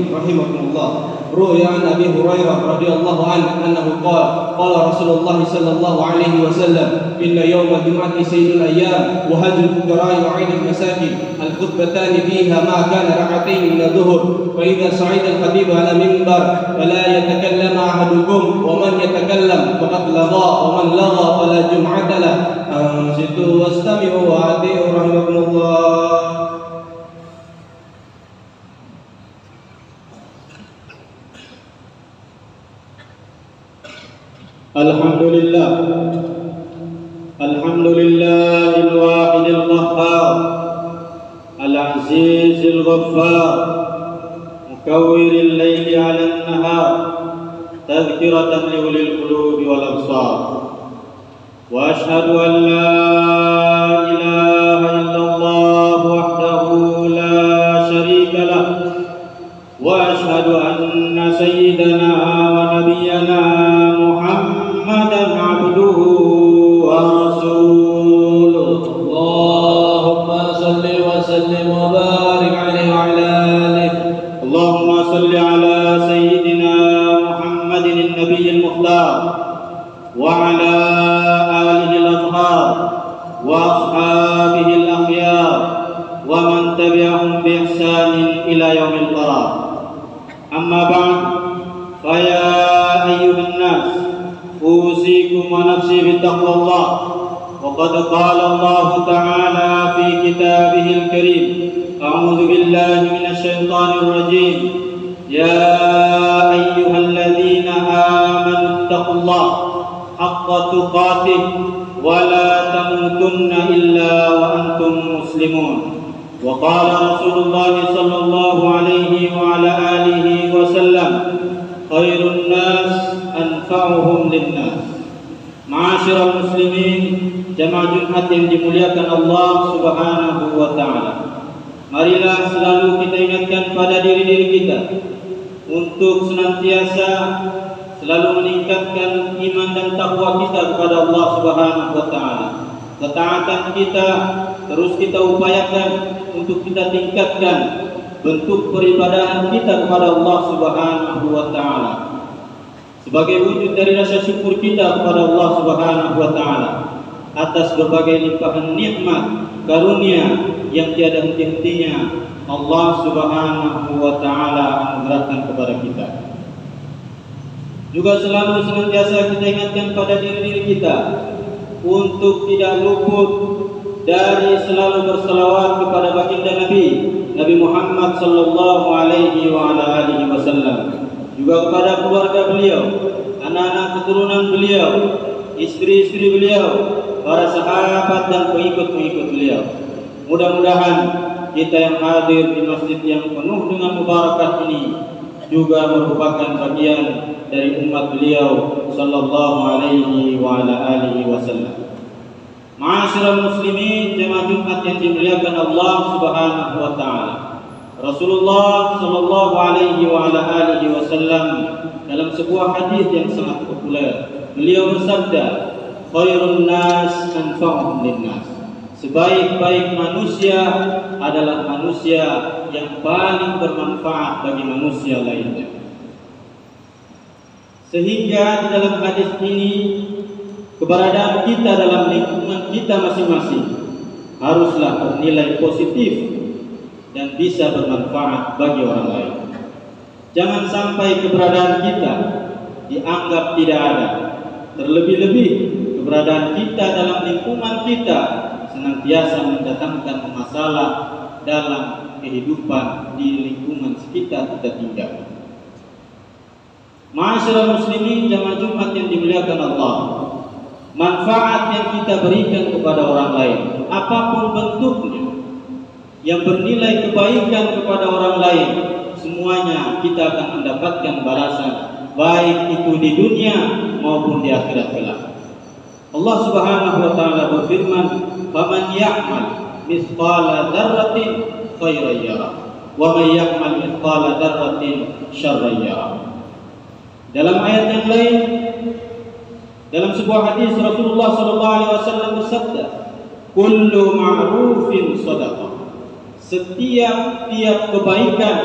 rahimahullah. Ru'ya an Abi Hurairah radhiyallahu anhu annahu qala Rasulullah sallallahu alaihi wasallam inna yawm al-jum'ati sayyidul ayyam wa hajjul fuqara'i wa 'aid al-masakin al-khutbatan fiha ma kana rak'atayn min adh-dhuhr fa idha sa'ida al-khatib 'ala minbar fala yatakallam ahadukum wa man yatakallam faqad lagha wa man lagha fala jum'ata lahu ansitu wastami'u wa ati'u rahimakumullah. Alhamdulillah al-wahid al-qahhar al-aziz al-ghaffar mukawwir al-layli 'ala an-nahar tadhkiratan li ulil qulubi wal absar wa ashhadu an la ilaha illallah wahdahu la sharika lah wa ashhadu anna sayyidana wa nabiyyana Muhammadan abduhu wa rasuluh. Allahumma salli wa sallim wa barik alaihi wa ala alihi. Allahumma salli ala sayyidina Muhammadin an-nabiyil mukhtar wa ala alihi al-athhar wa ashabihi al-akhyar wa man tabi'ahum bi ihsanin ila yaumil qarar. Amma ba'd, fa ya ayyuhan nas أوصيكم ونفسي بتقوى الله وقد قال الله تعالى في كتابه الكريم أعوذ بالله من الشيطان الرجيم يا أيها الذين آمنوا اتقوا الله حق تقاته ولا تموتن إلا وأنتم مسلمون وقال رسول الله صلى الله عليه وعلى آله وسلم خير الناس anfa'uhum linnas. Ma'asyiral muslimin, jamaah Jumat yang dimuliakan Allah Subhanahu wa taala. Marilah selalu kita ingatkan pada diri-diri kita untuk senantiasa selalu meningkatkan iman dan takwa kita kepada Allah Subhanahu wa taala. Ketaatan kita terus kita upayakan untuk kita tingkatkan bentuk peribadahan kita kepada Allah Subhanahu wa taala. Sebagai wujud dari rasa syukur kita kepada Allah Subhanahu wa taala atas berbagai limpahan nikmat karunia yang tiada henti-hentinya Allah Subhanahu wa taala anugerahkan kepada kita. Juga selalu senantiasa kita ingatkan pada diri-diri kita untuk tidak luput dari selalu berselawat kepada baginda Nabi Muhammad sallallahu alaihi wa ala alihi wasallam, juga kepada keluarga beliau, anak-anak keturunan beliau, istri-istri beliau, para sahabat dan pengikut-pengikut beliau. Mudah-mudahan kita yang hadir di masjid yang penuh dengan mubarakah ini juga merupakan bagian dari umat beliau sallallahu alaihi wa ala alihi wasallam. Ma'asyiral muslimin, jemaah Jumat yang dimuliakan Allah Subhanahu wa taala. Rasulullah sallallahu alaihi wa ala alihi wasallam dalam sebuah hadis yang sangat populer, beliau bersabda, khairun nas anfa'uhum linnas. Sebaik-baik manusia adalah manusia yang paling bermanfaat bagi manusia lainnya. Sehingga di dalam hadis ini keberadaan kita dalam lingkungan kita masing-masing haruslah bernilai positif dan bisa bermanfaat bagi orang lain. Jangan sampai keberadaan kita dianggap tidak ada. Terlebih-lebih keberadaan kita dalam lingkungan kita senantiasa mendatangkan masalah dalam kehidupan di lingkungan sekitar kita tinggal. Ma'asyiral muslimin, jamaah Jumat yang dimuliakan Allah, manfaat yang kita berikan kepada orang lain, apapun bentuknya, yang bernilai kebaikan kepada orang lain, semuanya kita akan mendapatkan balasan, baik itu di dunia maupun di akhirat kelak. Allah Subhanahu wa taala berfirman, "Faman ya'mal mithqala dzarratin khairan yarah, wa man ya'mal mithqala dzarratin syarran yarah." Dalam ayat yang lain, dalam sebuah hadis Rasulullah sallallahu alaihi wasallam bersabda, "Kullu ma'rufin shadaqah." Setiap kebaikan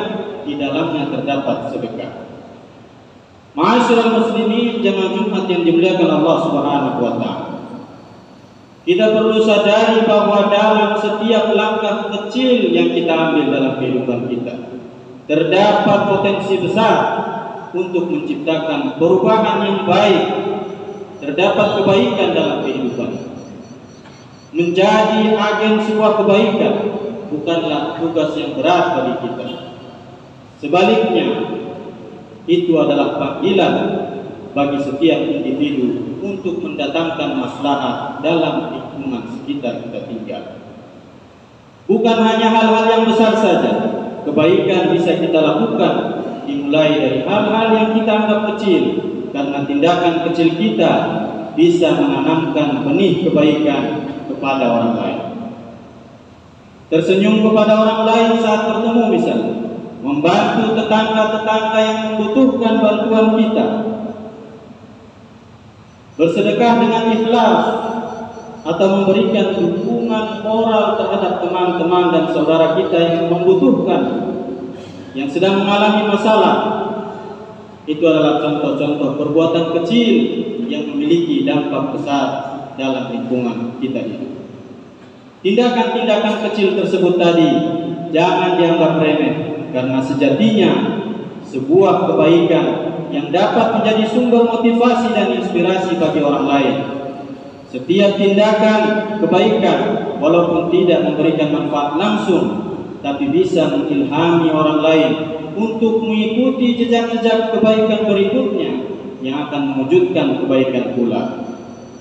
di dalamnya terdapat sedekah. Ma'asyiral muslimin, jemaah Jumat yang dimuliakan Allah Subhanahu wa taala. Kita perlu sadari bahwa dalam setiap langkah kecil yang kita ambil dalam kehidupan kita terdapat potensi besar untuk menciptakan perubahan yang baik, terdapat kebaikan dalam kehidupan. Menjadi agen sebuah kebaikan bukanlah tugas yang berat bagi kita. Sebaliknya, itu adalah panggilan bagi setiap individu untuk mendatangkan maslahat dalam lingkungan sekitar kita tinggal. Bukan hanya hal-hal yang besar saja, kebaikan bisa kita lakukan dimulai dari hal-hal yang kita anggap kecil, karena tindakan kecil kita bisa menanamkan benih kebaikan kepada orang lain. Tersenyum kepada orang lain saat bertemu misalnya, membantu tetangga-tetangga yang membutuhkan bantuan kita, bersedekah dengan ikhlas, atau memberikan dukungan moral terhadap teman-teman dan saudara kita yang membutuhkan, yang sedang mengalami masalah. Itu adalah contoh-contoh perbuatan kecil yang memiliki dampak besar dalam lingkungan kita ini. Tindakan-tindakan kecil tersebut tadi jangan dianggap remeh, karena sejatinya sebuah kebaikan yang dapat menjadi sumber motivasi dan inspirasi bagi orang lain. Setiap tindakan kebaikan, walaupun tidak memberikan manfaat langsung, tapi bisa mengilhami orang lain untuk mengikuti jejak-jejak kebaikan berikutnya yang akan mewujudkan kebaikan pula.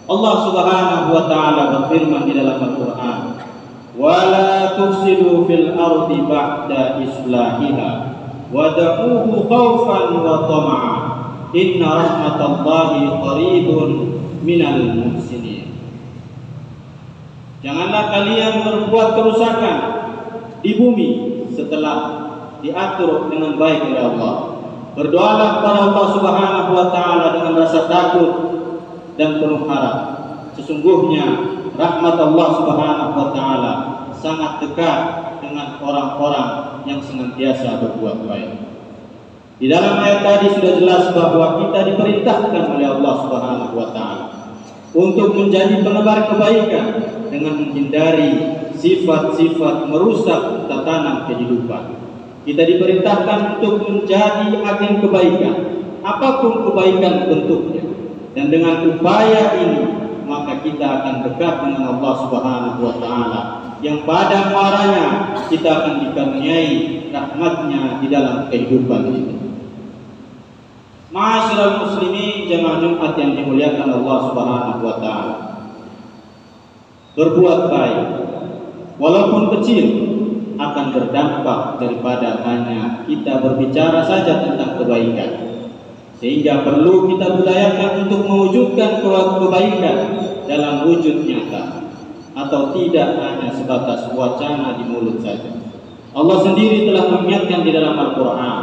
Allah Subhanahu wa taala berfirman di dalam Al-Qur'an, "Wala tufsidu fil ardi ba'da islahiha wad'uuhu khaufan wa tama'a inna rahmatallahi qaribun minal muhsinin." Janganlah kalian berbuat kerusakan di bumi setelah diatur dengan baik oleh Allah. Berdoalah kepada Allah Subhanahu wa taala dengan rasa takut dan penuh harap. Sesungguhnya rahmat Allah Subhanahu wa taala sangat dekat dengan orang-orang yang senantiasa berbuat baik. Di dalam ayat tadi sudah jelas bahwa kita diperintahkan oleh Allah Subhanahu wa taala untuk menjadi penebar kebaikan dengan menghindari sifat-sifat merusak tatanan kehidupan. Kita diperintahkan untuk menjadi agen kebaikan, apapun kebaikan bentuknya. Dan dengan upaya ini, maka kita akan dekat dengan Allah Subhanahu wa taala, yang pada muaranya kita akan dikaruniai rahmatnya di dalam kehidupan ini. Ma'asyiral muslimin, jemaah Jumat yang dimuliakan Allah Subhanahu wa taala. Berbuat baik walaupun kecil akan berdampak daripada hanya kita berbicara saja tentang kebaikan. Sehingga perlu kita budayakan untuk mewujudkan kebaikan dalam wujud nyata, atau tidak hanya sebatas wacana di mulut saja. Allah sendiri telah mengingatkan di dalam Al-Qur'an,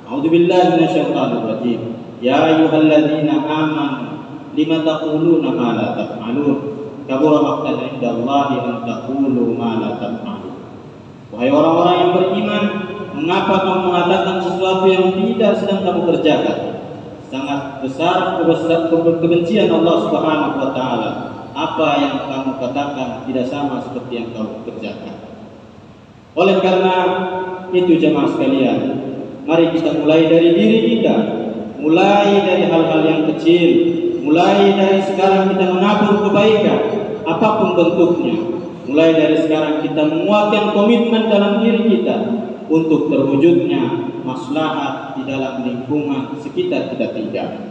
"A'udzubillahi minasyaitonirrajim. Ya ayyuhalladzina amanu lima taquluna ma la taf'alun. Kabura maqtan 'indallahi an taqulu ma la taf'alun." Wahai orang-orang yang beriman, mengapa kamu mengatakan sesuatu yang tidak sedang kamu kerjakan? Sangat besar kebencian Allah Subhanahu wa taala apa yang kamu katakan tidak sama seperti yang kamu kerjakan. Oleh karena itu, jemaah sekalian, mari kita mulai dari diri kita, mulai dari hal-hal yang kecil, mulai dari sekarang kita menabur kebaikan apapun bentuknya. Mulai dari sekarang kita menguatkan komitmen dalam diri kita untuk terwujudnya maslahat di dalam lingkungan sekitar kita tinggal.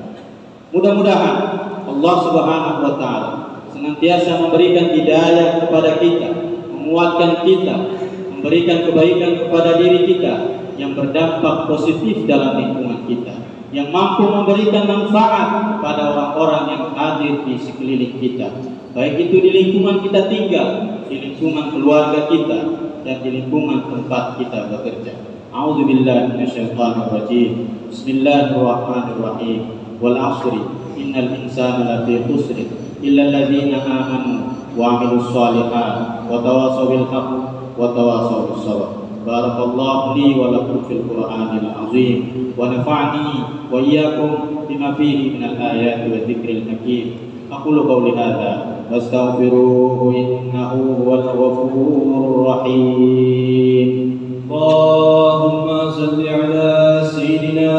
Mudah-mudahan Allah Subhanahu wa taala senantiasa memberikan hidayah kepada kita, menguatkan kita, memberikan kebaikan kepada diri kita yang berdampak positif dalam lingkungan kita, yang mampu memberikan manfaat kepada orang-orang yang hadir di sekeliling kita, baik itu di lingkungan kita tinggal, di lingkungan keluarga kita, dan di lingkungan tempat kita bekerja. A'udzubillahi minasyaitonirrajim. Bismillahirrahmanirrahim. Wal 'ashri innal insana lafi khusr illa alladziina aamanu wa 'amilus shalihaati wa tawassaw bil haqqi wa tawassaw bis sabr. Barakallahu li wa lakum fil Qur'anil azim wa nafa'ni wa iyyakum bima fihi minal ayati wa dzikril hakim. Aqulu qawli hadza wastaghfiruhu innahu huwal ghafurur rahim. Allahumma salli ala sayyidina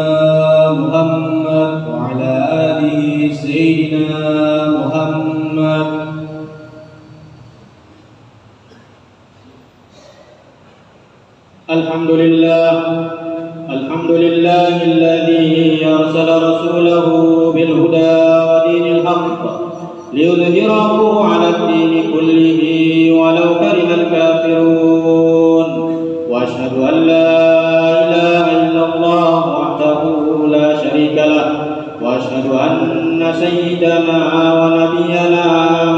Muhammad wa ala alihi sayyidina Muhammad. Alhamdulillahilladzi arsala rasulahu bil huda wa dinil haqq liyudhhirahu 'ala ad-dini kullihi walau karihal kafirun. Wa asyhadu an la ilaha illallah wahdahu la syarika lah wa asyhadu anna sayyidana wa nabiyyana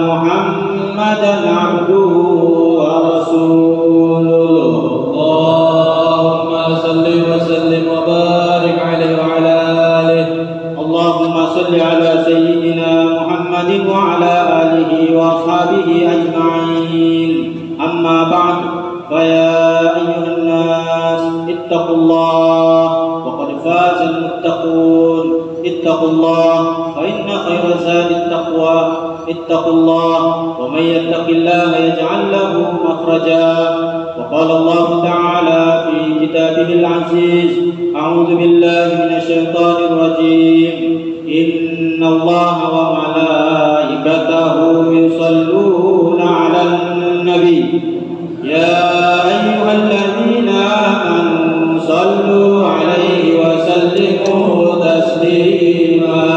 Muhammadan 'abduhu wa rasuluh. Allahumma salli wa sallim wa barik alaihi wa ala alihi. Allahumma salli ala sayyidina Muhammadin wa ala alihi wa ashabihi ajma'in. Amma ba'd, fa ya ayyuhan nas ittaqullah wa qad faza al-muttaqun. Ittaqullah fa inna khayra zadi at-taqwa. Ittaqullah wa man yattaqillaha yaj'al lahu makhraja. وقال الله تعالى في كتابه العزيز: أعوذ بالله من الشيطان الرجيم. إن الله وملائكته يصلون على النبي يا أيها الذين آمنوا صلوا عليه وسلموا تسليما.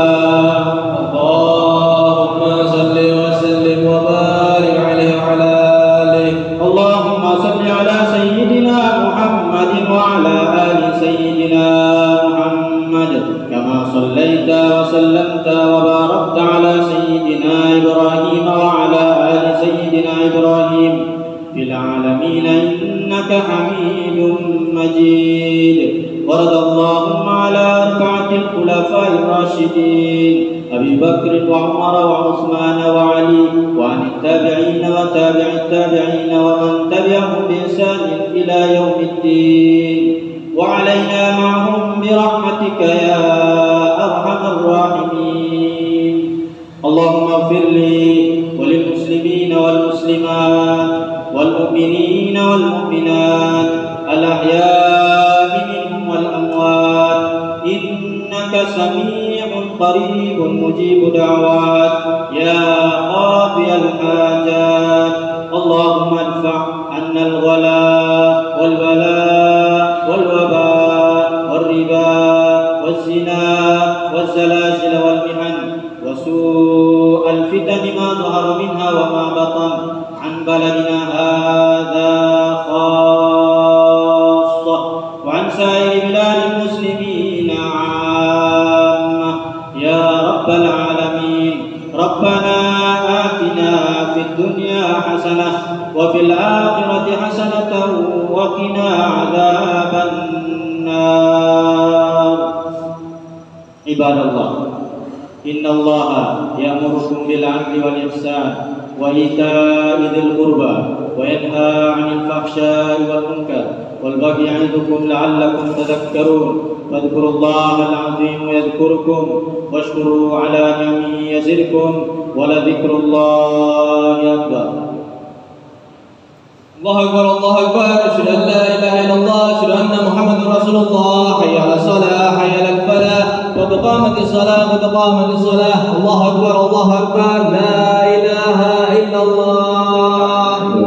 اللهم صل وسلم وبارك عليه وعلى آله. اللهم صل على سيدنا محمد وعلى آل سيدنا محمد كما صليت وسلمت وباركت على سيدنا إبراهيم وعلى آل سيدنا إبراهيم في العالمين إنك حميد مجيد. ورضى اللهم على أربعة الخلفاء الراشدين أبي بكر وعمر وعثمان وعلي وعن التابعين وتابع التابعين ومن تبعهم بإحسان إلى يوم الدين وعلينا معهم برحمتك يا أرحم الراحمين. اللهم اغفر لي وللمسلمين والمسلمات والمؤمنين والمؤمنات الأحياء منهم والأموات إنك سميع قريب مجيب دعوات يا قاضي الحاجات. اللهم ادفع عنا الغلاء والبلاء والوباء والربا والزنا والزلازل والمحن وسوء الفتن ما ظهر منها وما بطن عن بلدنا هذا خاصة وعن سائر بلاد المسلمين عامة يا رب العالمين. ربنا آتنا في الدنيا حسنة وفي الآخرة حسنة وقنا عذاب النار. عباد الله، إن الله يأمركم بالعدل والإحسان وإيتاء ذي القربى وينهى عن الفحشاء والمنكر والبغي يعظكم لعلكم تذكرون. فاذكروا الله العظيم يذكركم واشكروا على نعمه يزدكم ولذكر الله أكبر. الله أكبر الله أكبر. أشهد أن لا إله إلا الله أشهد أن محمدا رسول الله. حي على الصلاة حي على الفلاح قد قامت الصلاة قد قامت الصلاة. الله أكبر الله أكبر. لا إله